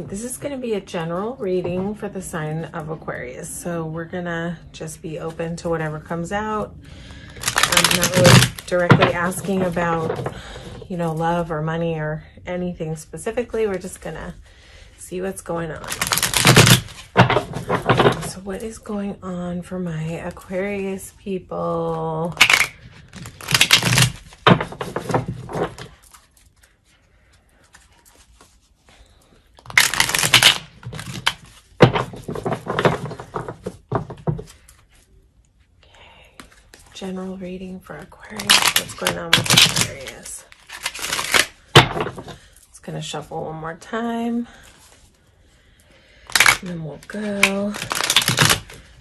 This is going to be a general reading for the sign of Aquarius. So we're going to just be open to whatever comes out. I'm not really directly asking about, you know, love or money or anything specifically. We're just going to see what's going on. So what is going on for my Aquarius people? General reading for Aquarius. What's going on with Aquarius? Just gonna shuffle one more time, and then we'll go.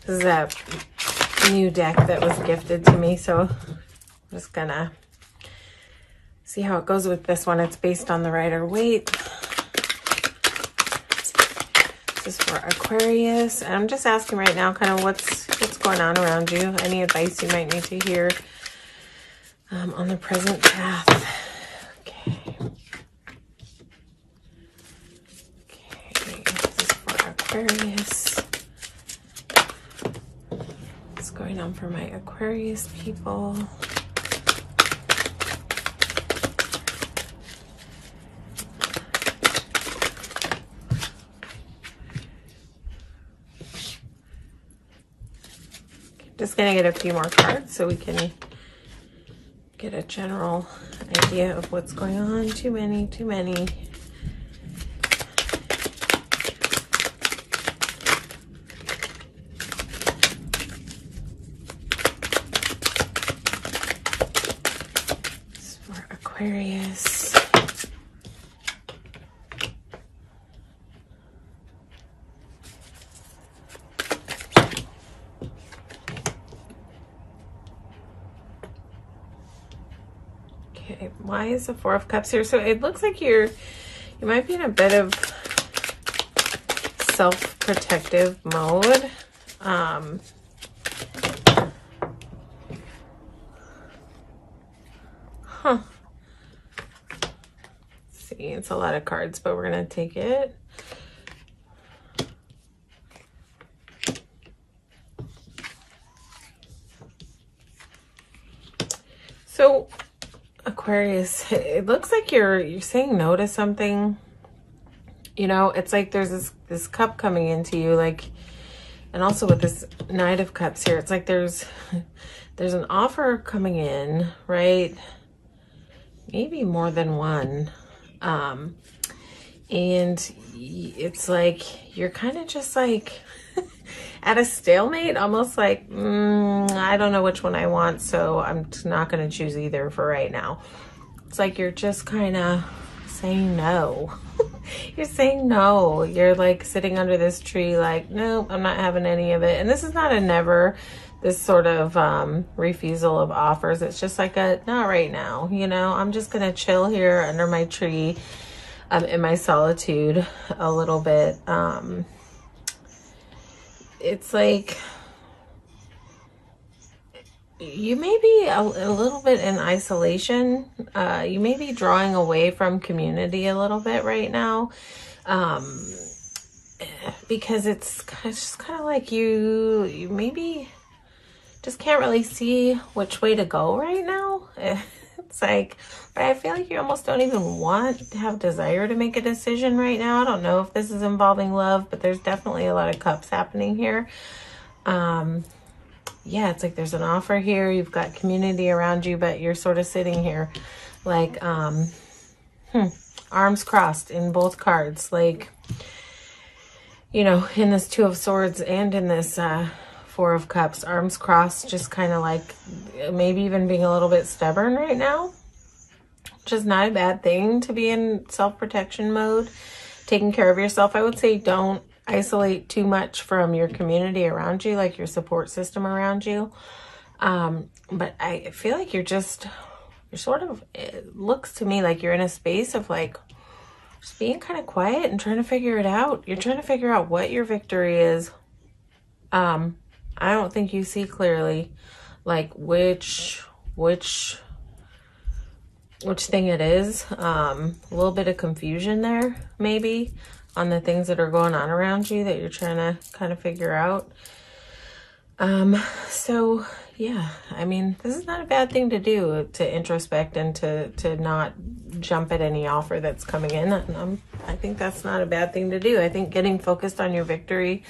This is a new deck that was gifted to me, so I'm just gonna see how it goes with this one. It's based on the Rider-Waite. This is for Aquarius, and I'm just asking right now kind of what's going on around you, any advice you might need to hear on the present path. Okay, this is for Aquarius. What's going on for my Aquarius people? Just gonna get a few more cards so we can get a general idea of what's going on. Too many. This is for Aquarius. Okay, why is the Four of Cups here? So it looks like you might be in a bit of self-protective mode. See, it's a lot of cards, but we're gonna take it. So Aquarius, it looks like you're saying no to something. You know, it's like there's this cup coming into you, like, and also with this Knight of Cups here, it's like there's an offer coming in, right? Maybe more than one. And it's like you're kind of just like at a stalemate, almost like, I don't know which one I want, so I'm not going to choose either for right now. It's like you're just kind of saying no. You're saying no. You're like sitting under this tree like, nope, I'm not having any of it. And this is not a never, this sort of refusal of offers. It's just like a, not right now, you know. I'm just going to chill here under my tree in my solitude a little bit. It's like you may be a little bit in isolation. You may be drawing away from community a little bit right now, because it's just kind of like you maybe just can't really see which way to go right now. It's like, but I feel like you almost don't even want to have desire to make a decision right now. I don't know if this is involving love, but there's definitely a lot of cups happening here. Yeah, it's like there's an offer here. You've got community around you, but you're sort of sitting here like, arms crossed in both cards. Like, you know, in this Two of Swords and in this, Four of Cups, arms crossed, just kind of like maybe even being a little bit stubborn right now, which is not a bad thing to be in self-protection mode, taking care of yourself. I would say don't isolate too much from your community around you, like your support system around you. But I feel like you're sort of, it looks to me like you're in a space of like just being kind of quiet and trying to figure it out. You're trying to figure out what your victory is. I don't think you see clearly like which thing it is. A little bit of confusion there, maybe. on the things that are going on around you that you're trying to kind of figure out. So yeah, I mean, this is not a bad thing to do, to introspect and to not jump at any offer that's coming in. I think that's not a bad thing to do. I think getting focused on your victory,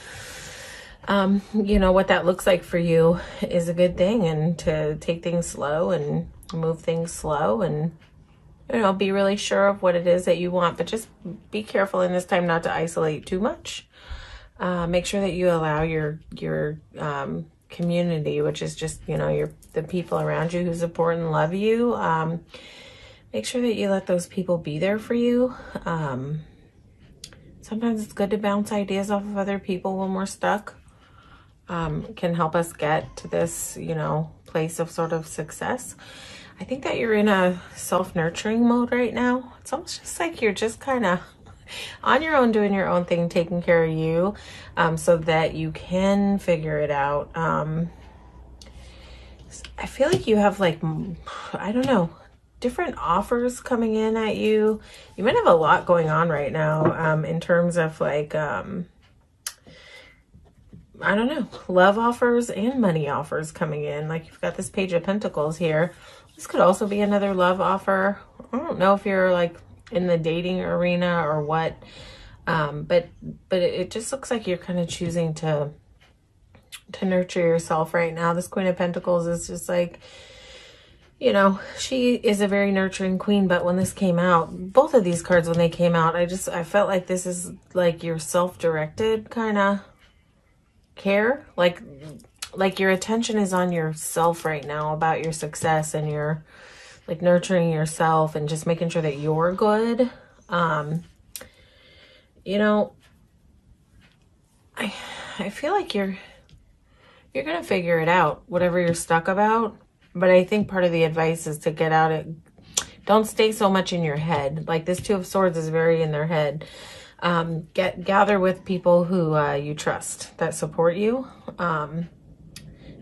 you know, what that looks like for you is a good thing, and to take things slow and move things slow and, you know, be really sure of what it is that you want, but just be careful in this time not to isolate too much. Make sure that you allow your community, which is just, you know, the people around you who support and love you. Make sure that you let those people be there for you. Sometimes it's good to bounce ideas off of other people when we're stuck. Can help us get to this, you know, place of sort of success. I think that you're in a self-nurturing mode right now. It's almost just like you're just kind of on your own, doing your own thing, taking care of you, so that you can figure it out. I feel like you have, like, I don't know, different offers coming in at you. You might have a lot going on right now, in terms of, like, I don't know, love offers and money offers coming in. Like, you've got this Page of Pentacles here. This could also be another love offer. I don't know if you're, like, in the dating arena or what, but it just looks like you're kind of choosing to nurture yourself right now. This Queen of Pentacles is just like, you know, she is a very nurturing queen, but when this came out, both of these cards, when they came out, I felt like this is like your self-directed kind of care, like your attention is on yourself right now, about your success, and your, like, nurturing yourself and just making sure that you're good. You know, I feel like you're going to figure it out, whatever you're stuck about. But I think part of the advice is to get out it. Don't stay so much in your head. Like, this Two of Swords is very in their head. Gather with people who you trust, that support you.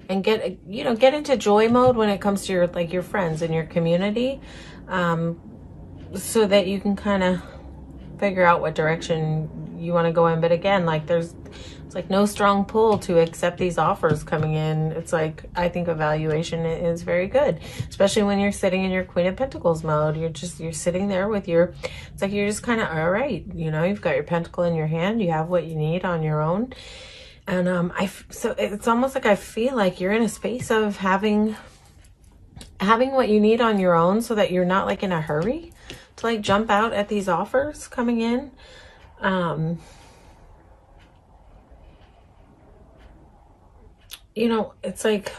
And get into joy mode when it comes to your friends and your community, so that you can kind of figure out what direction you want to go in. But again, like, it's like no strong pull to accept these offers coming in. It's like, I think evaluation is very good, especially when you're sitting in your Queen of Pentacles mode. You're sitting there with it's like you're just kind of, all right, you know, you've got your pentacle in your hand, you have what you need on your own. And so it's almost like I feel like you're in a space of having what you need on your own, so that you're not, like, in a hurry to, like, jump out at these offers coming in. You know, it's like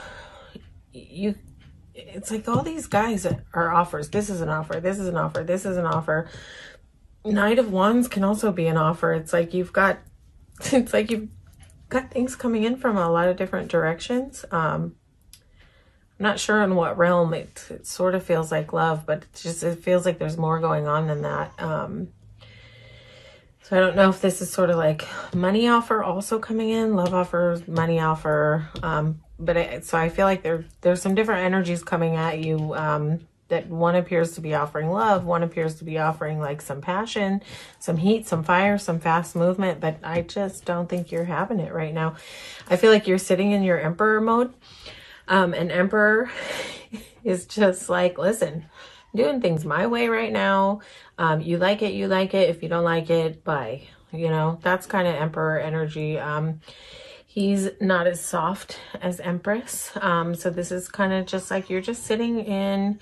all these guys are offers. This is an offer. This is an offer. This is an offer. Knight of Wands can also be an offer. It's like you've got things coming in from a lot of different directions. I'm not sure in what realm. It sort of feels like love, but it feels like there's more going on than that. So I don't know if this is sort of like money offer also coming in, love offer, money offer. So I feel like there's some different energies coming at you. That one appears to be offering love, one appears to be offering, like, some passion, some heat, some fire, some fast movement, but I just don't think you're having it right now. I feel like you're sitting in your Emperor mode. And Emperor is just like, listen, I'm doing things my way right now. You like it, you like it. If you don't like it, bye. You know, that's kind of Emperor energy. He's not as soft as Empress. So this is kind of just like you're just sitting in.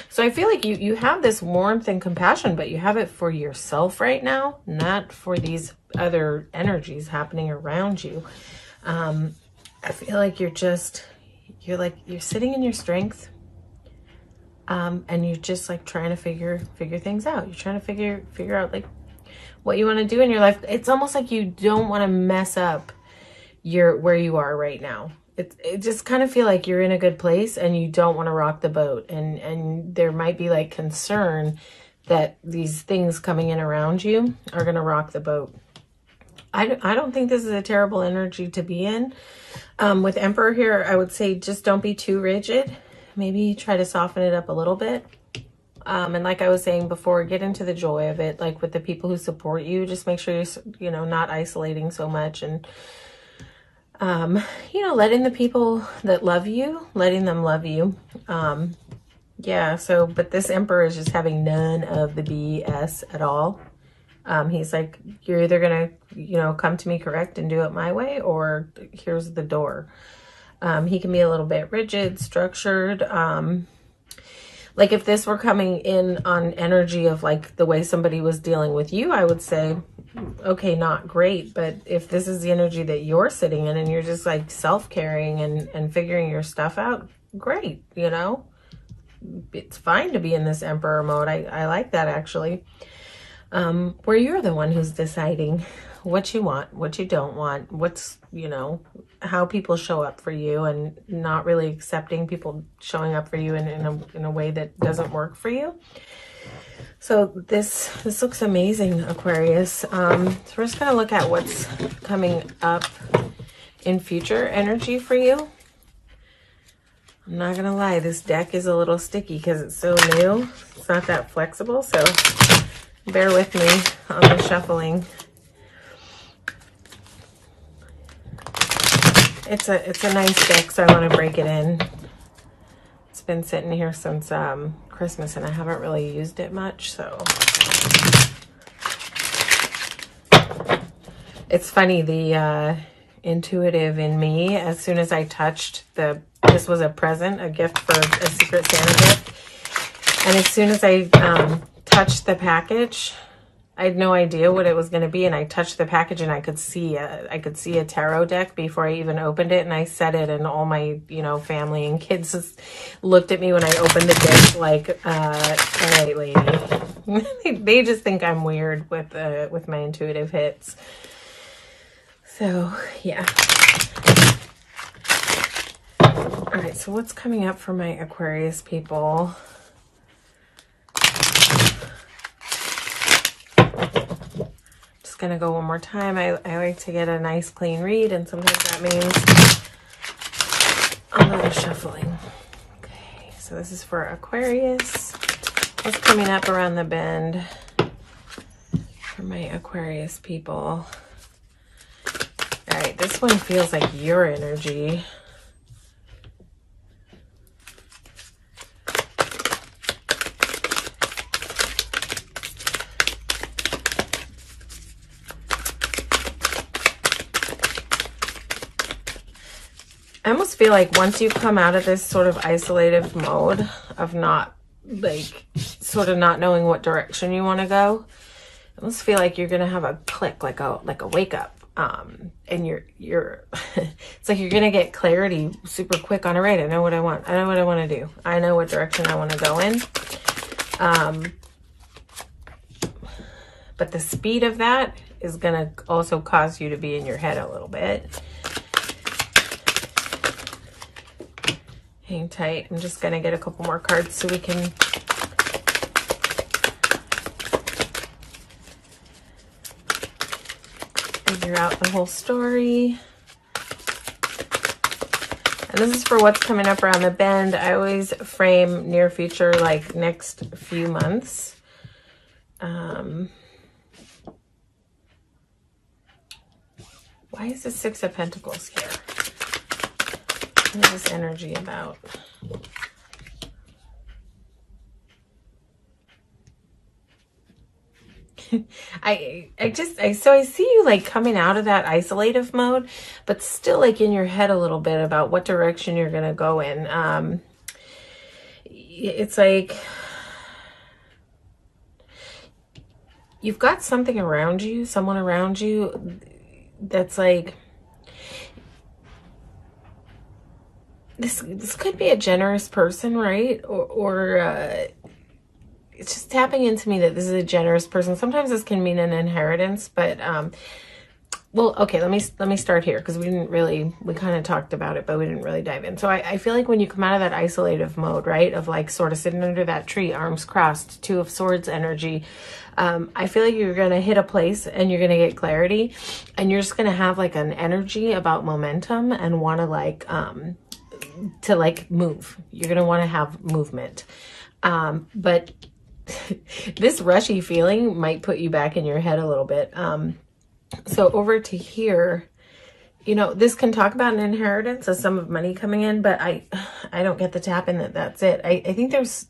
So I feel like you have this warmth and compassion, but you have it for yourself right now, not for these other energies happening around you. I feel like you're sitting in your strength, and you're just, like, trying to figure things out. You're trying to figure out, like, what you want to do in your life. It's almost like you don't want to mess up where you are right now. It just kind of feel like you're in a good place and you don't want to rock the boat, and there might be, like, concern that these things coming in around you are going to rock the boat. I don't think this is a terrible energy to be in. With Emperor here, I would say just don't be too rigid. Maybe try to soften it up a little bit. And like I was saying before, get into the joy of it, like with the people who support you. Just make sure you're, you know, not isolating so much, and you know, letting the people that love you, letting them love you. Yeah, so, but this Emperor is just having none of the BS at all. He's like, you're either gonna, you know, come to me correct and do it my way, or here's the door. He can be a little bit rigid, structured. Like if this were coming in on energy of like the way somebody was dealing with you, I would say, okay, not great. But if this is the energy that you're sitting in and you're just like self-caring and figuring your stuff out, great, you know? It's fine to be in this Emperor mode. I like that, actually. Where you're the one who's deciding what you want, what you don't want, what's, you know, how people show up for you, and not really accepting people showing up for you in a way that doesn't work for you. So this looks amazing, Aquarius. So we're just going to look at what's coming up in future energy for you. I'm not going to lie, this deck is a little sticky because it's so new. It's not that flexible, so bear with me on the shuffling. It's a nice deck, so I want to break it in. It's been sitting here since Christmas, and I haven't really used it much, so. It's funny, the intuitive in me, as soon as I touched this was a present, a gift for a Secret Santa gift, and as soon as I touched the package, I had no idea what it was going to be, and I touched the package and I could see a tarot deck before I even opened it, and I said it, and all my, you know, family and kids just looked at me when I opened the deck like, all right, lady. They just think I'm weird with my intuitive hits. So, yeah. All right, so what's coming up for my Aquarius people? Gonna go one more time. I like to get a nice clean read, and sometimes that means a lot of shuffling. Okay, so this is for Aquarius. What's coming up around the bend for my Aquarius people? All right, this one feels like your energy. I almost feel like once you come out of this sort of isolative mode of not, like, sort of not knowing what direction you want to go, I almost feel like you're going to have a click, like a wake up. And you're it's like you're going to get clarity super quick on, all right, I know what I want. I know what I want to do. I know what direction I want to go in. But the speed of that is going to also cause you to be in your head a little bit. Hang tight. I'm just going to get a couple more cards so we can figure out the whole story. And this is for what's coming up around the bend. I always frame near future, like next few months. Why is the Six of Pentacles here? What is this energy about? So I see you like coming out of that isolative mode, but still like in your head a little bit about what direction you're going to go in. It's like you've got something around you, someone around you that's like, this could be a generous person, right? Or it's just tapping into me that this is a generous person. Sometimes this can mean an inheritance, but well, okay, let me start here, because we kind of talked about it, but we didn't really dive in. So I feel like when you come out of that isolative mode, right, of like sort of sitting under that tree, arms crossed, Two of Swords energy, I feel like you're going to hit a place and you're going to get clarity, and you're just going to have like an energy about momentum and want to like move. You're going to want to have movement. But this rushy feeling might put you back in your head a little bit. So over to here, you know, this can talk about an inheritance, a sum of money coming in, but I don't get the tap in that's it. I think there's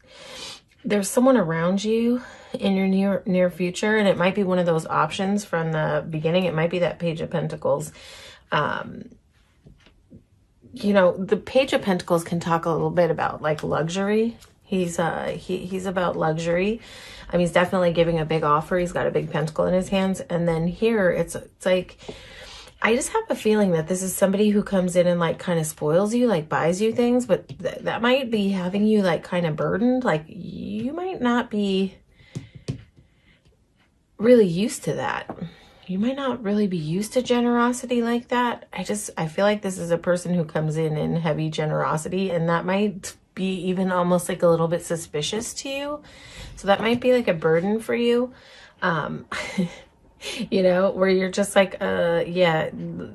someone around you in your near future, and it might be one of those options from the beginning. It might be that Page of Pentacles. You know, the Page of Pentacles can talk a little bit about like luxury. He's about luxury. I mean, he's definitely giving a big offer. He's got a big pentacle in his hands. And then here it's like, I just have a feeling that this is somebody who comes in and like kind of spoils you, like buys you things, but that might be having you like kind of burdened. Like you might not be really used to that. You might not really be used to generosity like that. I feel like this is a person who comes in heavy generosity, and that might be even almost like a little bit suspicious to you. So that might be like a burden for you. You know, where you're just like, yeah,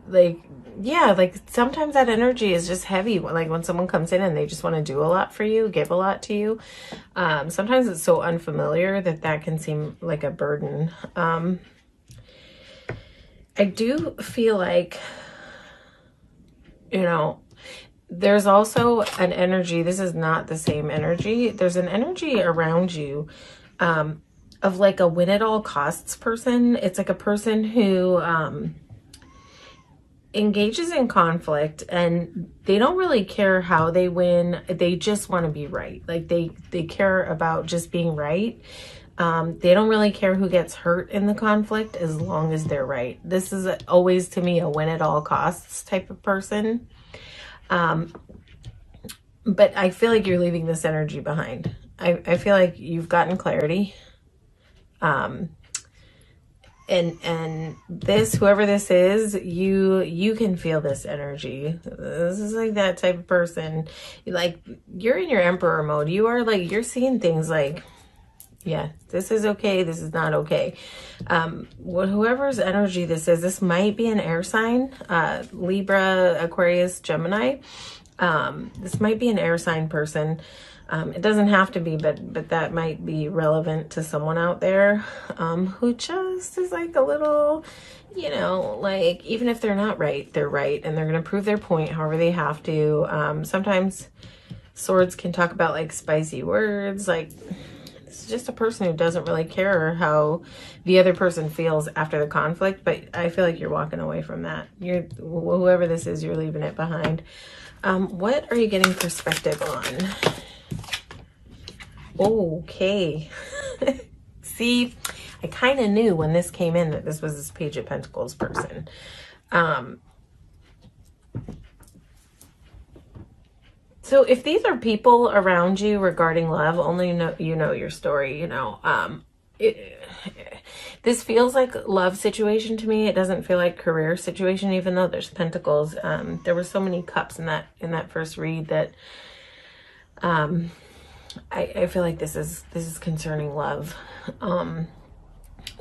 like sometimes that energy is just heavy. Like when someone comes in and they just want to do a lot for you, give a lot to you. Sometimes it's so unfamiliar that can seem like a burden. I do feel like, you know, there's also an energy. This is not the same energy. There's an energy around you, of like a win at all costs person. It's like a person who engages in conflict, and they don't really care how they win. They just want to be right. Like they care about just being right. They don't really care who gets hurt in the conflict as long as they're right. This is always to me a win at all costs type of person. But I feel like you're leaving this energy behind. I feel like you've gotten clarity. And this, whoever this is, you can feel this energy. This is like that type of person. Like you're in your emperor mode. You are like, you're seeing things like, yeah, this is okay. This is not okay. Whoever's energy this is, this might be an air sign, Libra, Aquarius, Gemini. This might be an air sign person. It doesn't have to be, but that might be relevant to someone out there, who just is like a little, you know, like even if they're not right, they're right. And they're going to prove their point however they have to. Sometimes swords can talk about like spicy words, like it's just a person who doesn't really care how the other person feels after the conflict. But I feel like you're walking away from that. Whoever this is, you're leaving it behind. What are you getting perspective on? Okay. See, I kind of knew when this came in that this was this Page of Pentacles person. So if these are people around you regarding love, only you know your story, you know. This feels like love situation to me. It doesn't feel like career situation, even though there's pentacles. There were so many cups in that first read that I feel like this is concerning love.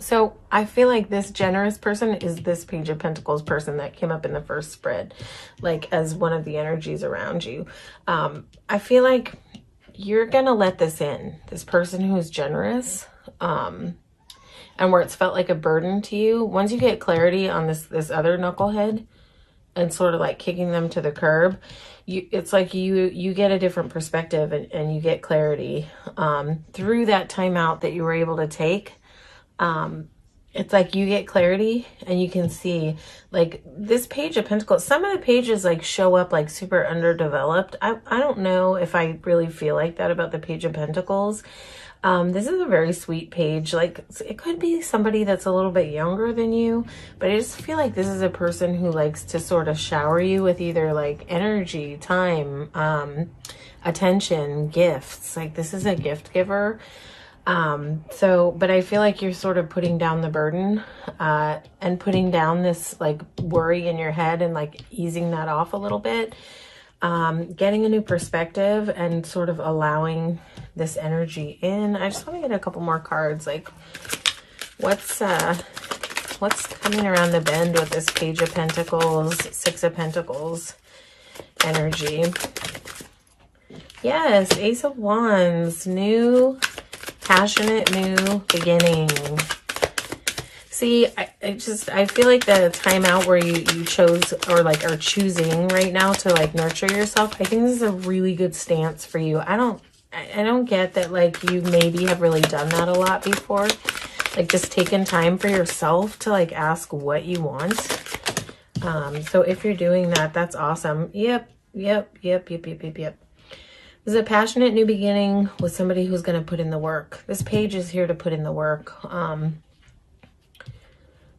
So I feel like this generous person is this Page of Pentacles person that came up in the first spread, like as one of the energies around you. I feel like you're going to let this in, this person who's generous, and where it's felt like a burden to you. Once you get clarity on this other knucklehead and sort of like kicking them to the curb, it's like you get a different perspective, and you get clarity through that time out that you were able to take. It's like you get clarity and you can see like this Page of Pentacles. Some of the pages like show up like super underdeveloped. I don't know if I really feel like that about the Page of Pentacles. This is a very sweet page. Like it could be somebody that's a little bit younger than you, but I just feel like this is a person who likes to sort of shower you with either like energy, time, attention, gifts. Like this is a gift giver. But I feel like you're sort of putting down the burden, and putting down this like worry in your head and like easing that off a little bit, getting a new perspective and sort of allowing this energy in. I just want to get a couple more cards. Like what's coming around the bend with this Page of Pentacles, Six of Pentacles energy? Yes, Ace of Wands, new passionate new beginning. See, I feel like the time out where you chose, or like are choosing right now to like nurture yourself, I think this is a really good stance for you. I don't get that, like, you maybe have really done that a lot before. Like, just taking time for yourself to like ask what you want. So if you're doing that, that's awesome. Yep. This is a passionate new beginning with somebody who's going to put in the work. This page is here to put in the work.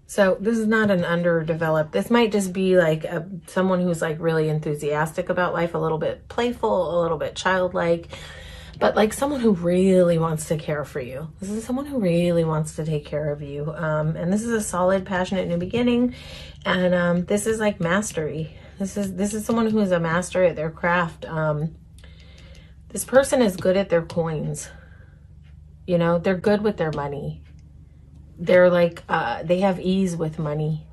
So this is not an underdeveloped. This might just be like someone who's like really enthusiastic about life, a little bit playful, a little bit childlike, but like someone who really wants to care for you. This is someone who really wants to take care of you. And this is a solid, passionate new beginning. And this is like mastery. This is someone who is a master at their craft. This person is good at their coins. You know, they're good with their money. They're like, they have ease with money.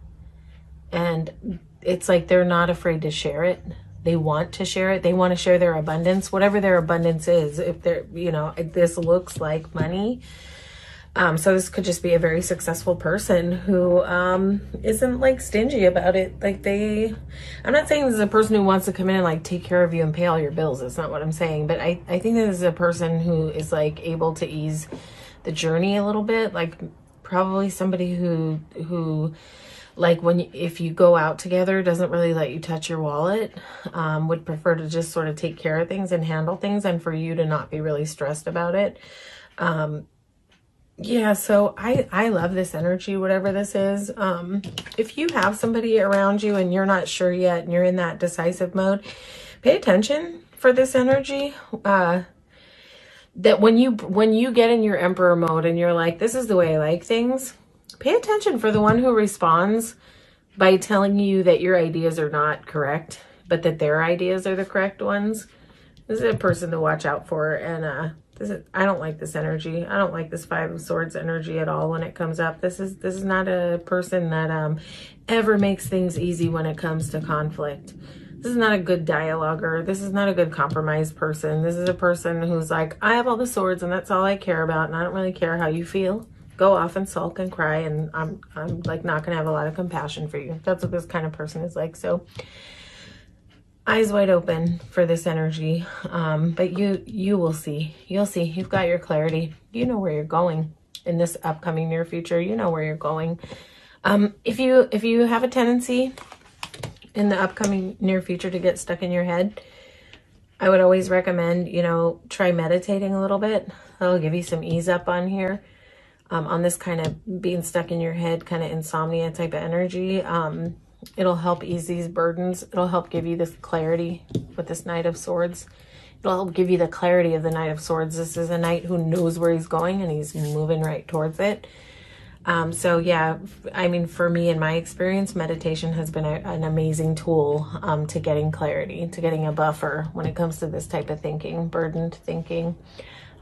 And it's like they're not afraid to share it. They want to share it. They want to share their abundance, whatever their abundance is. If they're, you know, this looks like money. So this could just be a very successful person who isn't like stingy about it. Like I'm not saying this is a person who wants to come in and like take care of you and pay all your bills. That's not what I'm saying. But I think this is a person who is like able to ease the journey a little bit. Like probably somebody who like if you go out together, doesn't really let you touch your wallet, would prefer to just sort of take care of things and handle things, and for you to not be really stressed about it. Yeah, so I love this energy, whatever this is. If you have somebody around you and you're not sure yet and you're in that decisive mode, pay attention for this energy. That when you get in your emperor mode and you're like, this is the way I like things, pay attention for the one who responds by telling you that your ideas are not correct, but that their ideas are the correct ones. This is a person to watch out for. And I don't like this energy. I don't like this Five of Swords energy at all when it comes up. This is not a person that ever makes things easy when it comes to conflict. This is not a good dialoguer. This is not a good compromise person. This is a person who's like, I have all the swords and that's all I care about, and I don't really care how you feel. Go off and sulk and cry, and I'm like not gonna have a lot of compassion for you. That's what this kind of person is like. So eyes wide open for this energy. But you will see. You'll see. You've got your clarity. You know where you're going in this upcoming near future. You know where you're going. If you have a tendency in the upcoming near future to get stuck in your head, I would always recommend, you know, try meditating a little bit. That'll give you some ease up on here. On this kind of being stuck in your head, kind of insomnia type of energy. It'll help ease these burdens. It'll help give you this clarity with this Knight of Swords. It'll help give you the clarity of the Knight of Swords. This is a knight who knows where he's going and he's moving right towards it. So yeah, I mean, for me, in my experience, meditation has been an amazing tool to getting clarity, to getting a buffer when it comes to this type of thinking, burdened thinking.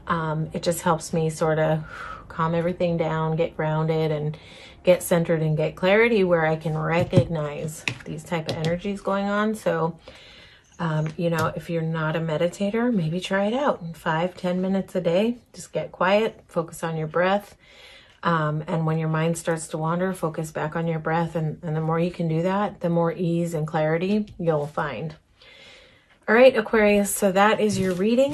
It just helps me sort of calm everything down, get grounded, and get centered and get clarity where I can recognize these type of energies going on. So, you know, if you're not a meditator, maybe try it out. 5-10 minutes a day, just get quiet, focus on your breath. And when your mind starts to wander, focus back on your breath. And the more you can do that, the more ease and clarity you'll find. All right, Aquarius, so that is your reading.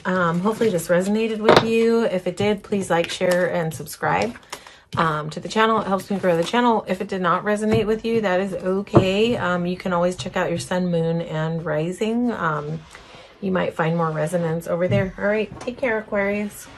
Hopefully this resonated with you. If it did, please like, share, and subscribe to the channel. It helps me grow the channel. If it did not resonate with you, that is okay. You can always check out your sun, moon, and rising. You might find more resonance over there. All right, take care, Aquarius.